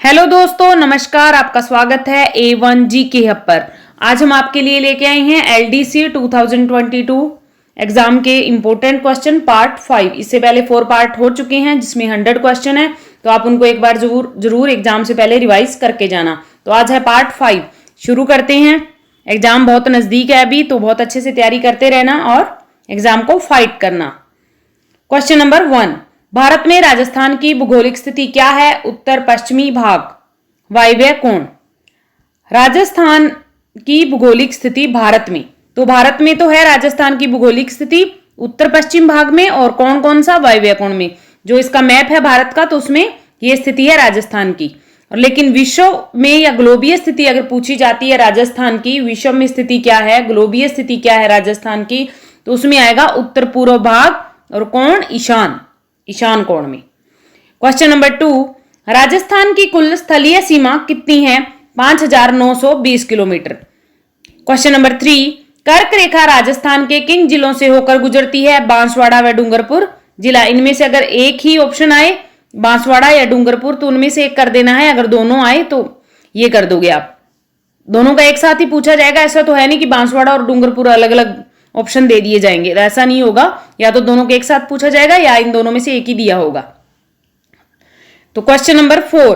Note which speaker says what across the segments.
Speaker 1: Hello दोस्तों, नमस्कार। आपका स्वागत है A1 जीके हब पर। आज हम आपके लिए लेके आए हैं LDC 2022 एग्जाम के इम्पोर्टेंट क्वेश्चन पार्ट 5। इससे पहले 4 पार्ट हो चुके हैं जिसमें 100 क्वेश्चन है, तो आप उनको एक बार जरूर एग्जाम से पहले रिवाइज करके जाना। तो आज है पार्ट 5। शुरू करते हैं। एग्जाम बहुत नजदीक है अभी, तो बहुत अच्छे से तैयारी करते रहना और एग्जाम को फाइट करना। क्वेश्चन नंबर 1, भारत में राजस्थान की भौगोलिक स्थिति क्या है? उत्तर पश्चिमी भाग, वायव्य कोण। राजस्थान की भौगोलिक स्थिति भारत में, तो भारत में तो है राजस्थान की भौगोलिक स्थिति उत्तर पश्चिम भाग में, और कौन कौन सा? वायव्य कोण में। जो इसका मैप है भारत का, तो उसमें ये स्थिति है राजस्थान की। और लेकिन विश्व में या ग्लोबीय स्थिति अगर पूछी जाती है राजस्थान की, विश्व में स्थिति क्या है, ग्लोबीय स्थिति क्या है राजस्थान की, तो उसमें आएगा उत्तर पूर्व भाग और कोण ईशान कोण में। क्वेश्चन नंबर 2, राजस्थान की कुल स्थलीय सीमा कितनी है? 5920 किलोमीटर। क्वेश्चन नंबर 3, कर्क रेखा राजस्थान के किन जिलों से होकर गुजरती है? बांसवाड़ा व डूंगरपुर जिला। इनमें से अगर एक ही ऑप्शन आए, बांसवाड़ा या डूंगरपुर, तो उनमें से एक कर देना है। अगर दोनों आए तो ये कर दोगे आप। दोनों का एक साथ ही पूछा जाएगा, ऐसा तो है नहीं कि बांसवाड़ा और डूंगरपुर अलग अलग ऑप्शन दे दिए जाएंगे, ऐसा नहीं होगा। या तो दोनों के एक साथ पूछा जाएगा या इन दोनों में से एक ही दिया होगा। तो क्वेश्चन नंबर 4,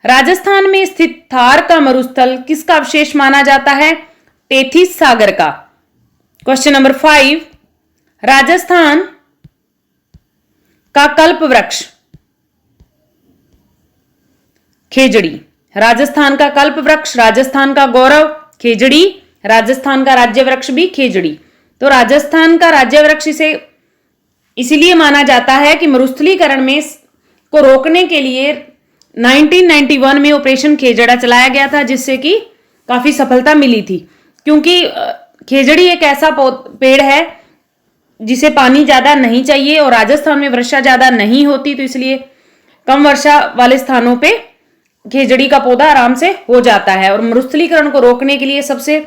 Speaker 1: राजस्थान में स्थित थार का मरुस्थल किसका अवशेष माना जाता है? टेथिस सागर का। क्वेश्चन नंबर 5, राजस्थान का कल्प वृक्ष खेजड़ी। राजस्थान का कल्प वृक्ष, राजस्थान का गौरव खेजड़ी, राजस्थान का राज्य वृक्ष भी खेजड़ी। तो राजस्थान का राज्य वृक्ष इसे इसीलिए माना जाता है कि मरुस्थलीकरण में को रोकने के लिए 1991 में ऑपरेशन खेजड़ा चलाया गया था, जिससे कि काफी सफलता मिली थी। क्योंकि खेजड़ी एक ऐसा पेड़ है जिसे पानी ज्यादा नहीं चाहिए और राजस्थान में वर्षा ज्यादा नहीं होती, तो इसलिए कम वर्षा वाले स्थानों पे खेजड़ी का पौधा आराम से हो जाता है। और मरुस्थलीकरण को रोकने के लिए सबसे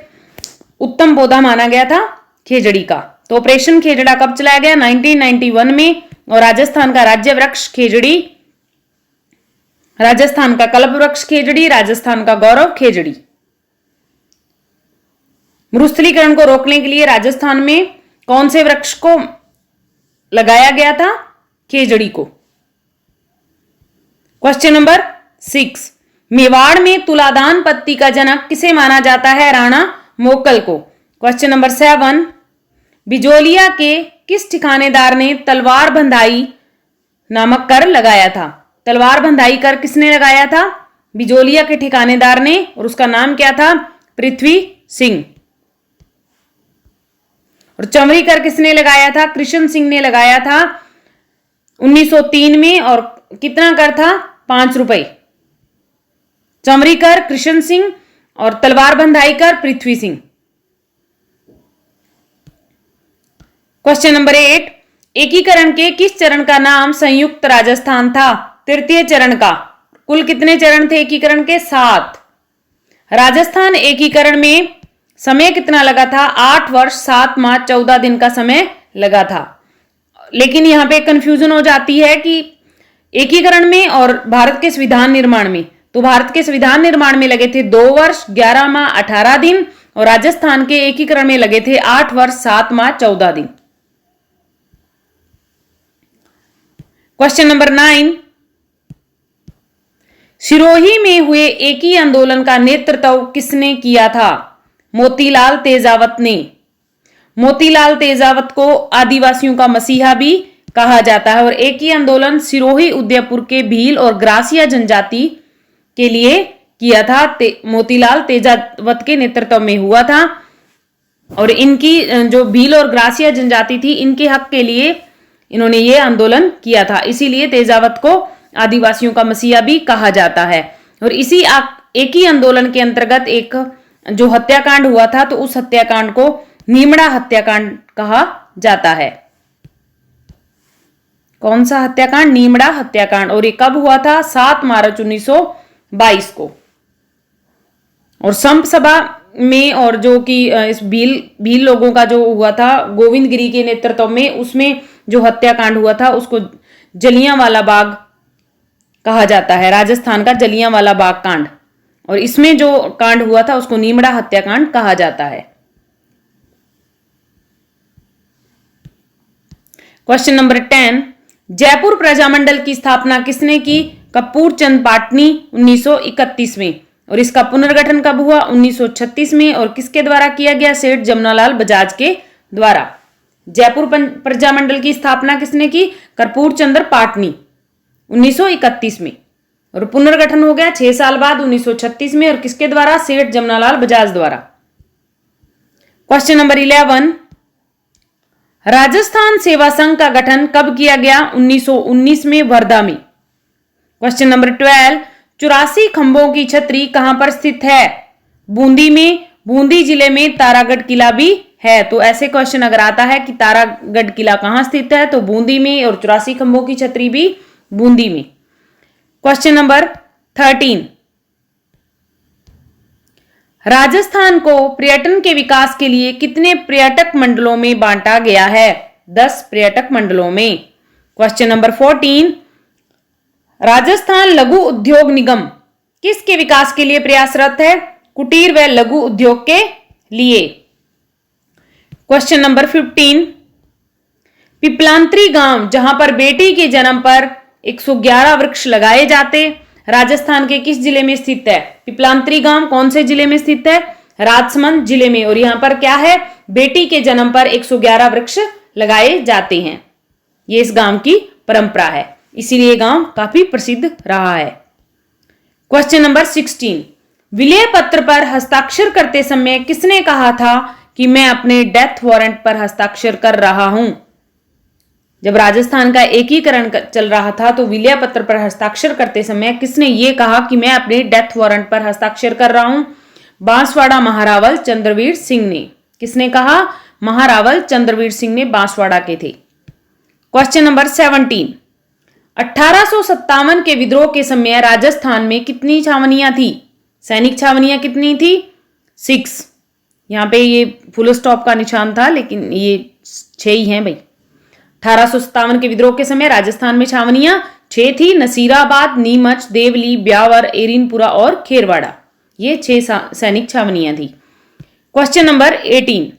Speaker 1: उत्तम पौधा माना गया था खेजड़ी का। तो ऑपरेशन खेजड़ा कब चलाया गया? 1991 में। और राजस्थान का राज्य वृक्ष खेजड़ी, राजस्थान का कल्प वृक्ष खेजड़ी, राजस्थान का गौरव खेजड़ी। मरुस्थलीकरण को रोकने के लिए राजस्थान में कौन से वृक्ष को लगाया गया था? खेजड़ी को। क्वेश्चन नंबर 6, मेवाड़ में तुलादान पत्ती का जनक किसे माना जाता है? राणा मोकल को। क्वेश्चन नंबर 7, बिजोलिया के किस ठिकानेदार ने तलवार बंधाई नामक कर लगाया था? तलवार बंधाई कर किसने लगाया था? बिजोलिया के ठिकानेदार ने, और उसका नाम क्या था? पृथ्वी सिंह। और चमरी कर किसने लगाया था? कृष्ण सिंह ने लगाया था 1903 में। और कितना कर था? 5 रुपए। चमरी कर कृष्ण सिंह और तलवार बंधाई कर पृथ्वी सिंह। क्वेश्चन नंबर 8, एकीकरण के किस चरण का नाम संयुक्त राजस्थान था? तृतीय चरण का। कुल कितने चरण थे एकीकरण के? 7। राजस्थान एकीकरण में समय कितना लगा था? 8 वर्ष 7 माह 14 दिन का समय लगा था। लेकिन यहां पे कंफ्यूजन हो जाती है कि एकीकरण में और भारत के संविधान निर्माण में। तो भारत के संविधान निर्माण में लगे थे 2 वर्ष 11 माह 18 दिन, और राजस्थान के एकीकरण में लगे थे 8 वर्ष 7 माह 14 दिन। क्वेश्चन नंबर 9, सिरोही में हुए एकी आंदोलन का नेतृत्व किसने किया था? मोतीलाल तेजावत ने। मोतीलाल तेजावत को आदिवासियों का मसीहा भी कहा जाता है। और एकी आंदोलन सिरोही उदयपुर के भील और ग्रासिया जनजाति के लिए किया था। मोतीलाल तेजावत के नेतृत्व में हुआ था। और इनकी जो भील और ग्रासिया जनजाति थी, इनके हक के लिए इन्होंने ये आंदोलन किया था। इसीलिए तेजावत को आदिवासियों का मसीहा भी कहा जाता है। और इसी एक ही आंदोलन के अंतर्गत एक जो हत्याकांड हुआ था, तो उस हत्याकांड को नीमड़ा हत्याकांड कहा जाता है। कौन सा हत्याकांड? नीमड़ा हत्याकांड। और ये कब हुआ था? 7 मार्च 1922 को। और संप सभा में, और जो कि इस भील लोगों का जो हुआ था गोविंद गिरी के नेतृत्व में, उसमें जो हत्याकांड हुआ था उसको जलियांवाला बाग कहा जाता है? राजस्थान का जलियांवाला बाग कांड, और इसमें जो कांड हुआ था उसको नीमड़ा हत्याकांड कहा जाता है। क्वेश्चन नंबर 10, जयपुर प्रजामंडल की स्थापना किसने की? कपूर चंद पाटनी 1931 में। और इसका पुनर्गठन कब हुआ? 1936 में। और किसके द्वारा किया गया? सेठ जमनालाल बजाज के द्वारा। जयपुर प्रजामंडल की स्थापना किसने की? कर्पूर चंद्र पाटनी 1931 में। और पुनर्गठन हो गया 6 साल बाद 1936 में। और किसके द्वारा? सेठ जमनालाल बजाज द्वारा। क्वेश्चन नंबर 11, राजस्थान सेवा संघ का गठन कब किया गया? 1919 में, वर्धा में। क्वेश्चन नंबर 12, 84 खंभों की छतरी कहां पर स्थित है? बूंदी में। बूंदी जिले में तारागढ़ किला भी है। तो ऐसे क्वेश्चन अगर आता है कि तारागढ़ किला कहां स्थित है, तो बूंदी में, और 84 खंभों की छतरी भी बूंदी में। क्वेश्चन नंबर 13, राजस्थान को पर्यटन के विकास के लिए कितने पर्यटक मंडलों में बांटा गया है? 10 पर्यटक मंडलों में। क्वेश्चन नंबर 14, राजस्थान लघु उद्योग निगम किसके विकास के लिए प्रयासरत है? कुटीर व लघु उद्योग के लिए। क्वेश्चन नंबर 15, पिपलांत्री गांव जहां पर बेटी के जन्म पर 111 वृक्ष लगाए जाते, राजस्थान के किस जिले में स्थित है? पिपलांत्री गांव कौन से जिले में स्थित है? राजसमंद जिले में। और यहां पर क्या है? बेटी के जन्म पर 111 वृक्ष लगाए जाते हैं। ये इस गांव की परंपरा है, इसीलिए गांव काफी प्रसिद्ध रहा है। क्वेश्चन नंबर 16, विलय पत्र पर हस्ताक्षर करते समय किसने कहा था कि मैं अपने डेथ वारंट पर हस्ताक्षर कर रहा हूं? जब राजस्थान का एकीकरण चल रहा था तो विलय पत्र पर हस्ताक्षर करते समय किसने ये कहा कि मैं अपने डेथ वारंट पर हस्ताक्षर कर रहा हूं? बांसवाड़ा महारावल चंद्रवीर सिंह ने। किसने कहा? महारावल चंद्रवीर सिंह ने बांसवाड़ा के थे। क्वेश्चन नंबर 17, 1857 के विद्रोह के समय राजस्थान में कितनी छावनियां थी? सैनिक छावनियां कितनी थी? 6। यहां पे ये फुल स्टॉप का निशान था, लेकिन ये 6 ही हैं भाई। 1857 के विद्रोह के समय राजस्थान में छावनियां 6 थी। नसीराबाद, नीमच, देवली, ब्यावर, एरिनपुरा और खेरवाड़ा, ये 6 सैनिक छावनियां थी। क्वेश्चन नंबर 18,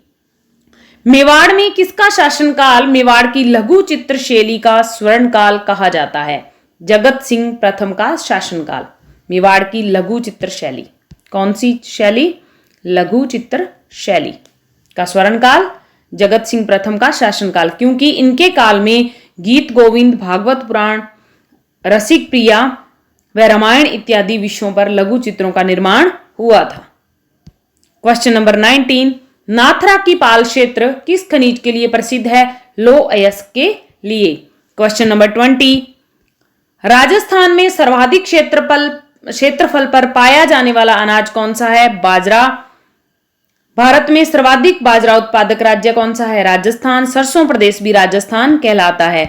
Speaker 1: मेवाड़ में किसका शासनकाल मेवाड़ की लघु चित्र शैली का स्वर्ण काल कहा जाता है? जगत सिंह प्रथम का शासनकाल। मेवाड़ की लघु चित्र शैली, कौन सी शैली? लघु चित्र शैली का स्वर्ण काल जगत सिंह प्रथम का शासनकाल, क्योंकि इनके काल में गीत गोविंद, भागवत पुराण, रसिक प्रिया व रामायण इत्यादि विषयों पर लघु चित्रों का निर्माण हुआ था। क्वेश्चन नंबर 19, नाथरा की पाल क्षेत्र किस खनिज के लिए प्रसिद्ध है? लौह अयस्क के लिए। क्वेश्चन नंबर 20, राजस्थान में सर्वाधिक क्षेत्रफल पर पाया जाने वाला अनाज कौन सा है? बाजरा। भारत में सर्वाधिक बाजरा उत्पादक राज्य कौन सा है? राजस्थान। सरसों प्रदेश भी राजस्थान कहलाता है।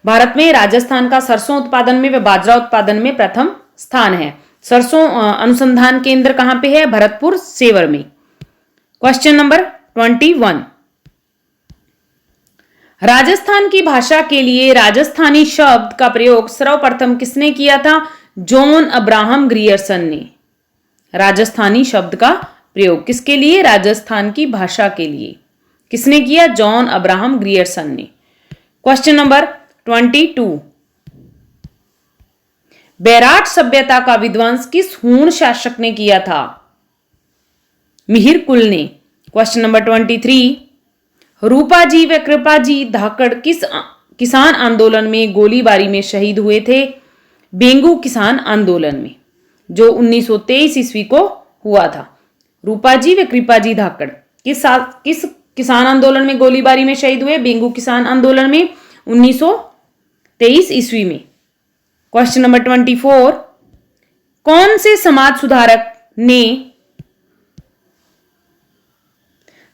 Speaker 1: भारत में राजस्थान का सरसों उत्पादन में व बाजरा उत्पादन में प्रथम स्थान है। सरसों अनुसंधान केंद्र कहां पे है? भरतपुर, सेवर में। क्वेश्चन नंबर 21, राजस्थान की भाषा के लिए राजस्थानी शब्द का प्रयोग सर्वप्रथम किसने किया था? जॉन अब्राहम ग्रियर्सन ने। राजस्थानी शब्द का प्रयोग किसके लिए? राजस्थान की भाषा के लिए। किसने किया? जॉन अब्राहम ग्रियर्सन ने। क्वेश्चन नंबर 22, बैराट सभ्यता का विध्वंस किस हूण शासक ने किया था? मिहिर कुल ने। क्वेश्चन नंबर 23, रूपाजी व कृपाजी धाकड़ किस किसान आंदोलन में गोलीबारी में शहीद हुए थे? बेंगू किसान आंदोलन में, जो 1923 ईस्वी को हुआ था। रूपाजी व कृपाजी धाकड़ किस किसान आंदोलन में गोलीबारी में शहीद हुए? बेंगू किसान आंदोलन में 1923 ईस्वी में। क्वेश्चन नंबर 24, कौन से समाज सुधारक ने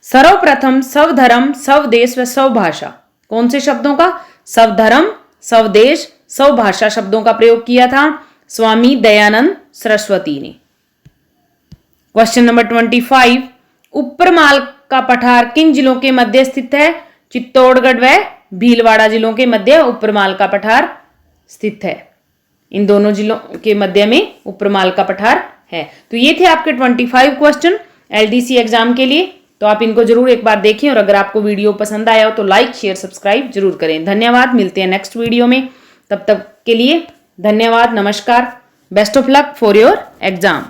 Speaker 1: सर्वप्रथम स्वधर्म, स्वदेश व स्वभाषा, कौन से शब्दों का? स्वधर्म, स्वदेश, स्वभाषा शब्दों का प्रयोग किया था? स्वामी दयानंद सरस्वती ने। क्वेश्चन नंबर 25, ऊपरमाल का पठार किन जिलों के मध्य स्थित है? चित्तौड़गढ़ व भीलवाड़ा जिलों के मध्य ऊपरमाल का पठार स्थित है। इन दोनों जिलों के मध्य में उपरमाल का पठार है। तो ये थे आपके 25 क्वेश्चन एलडीसी एग्जाम के लिए। तो आप इनको जरूर एक बार देखें और अगर आपको वीडियो पसंद आया हो तो लाइक शेयर सब्सक्राइब जरूर करें। धन्यवाद, मिलते हैं नेक्स्ट वीडियो में। तब तक के लिए धन्यवाद, नमस्कार, best of luck for your exam.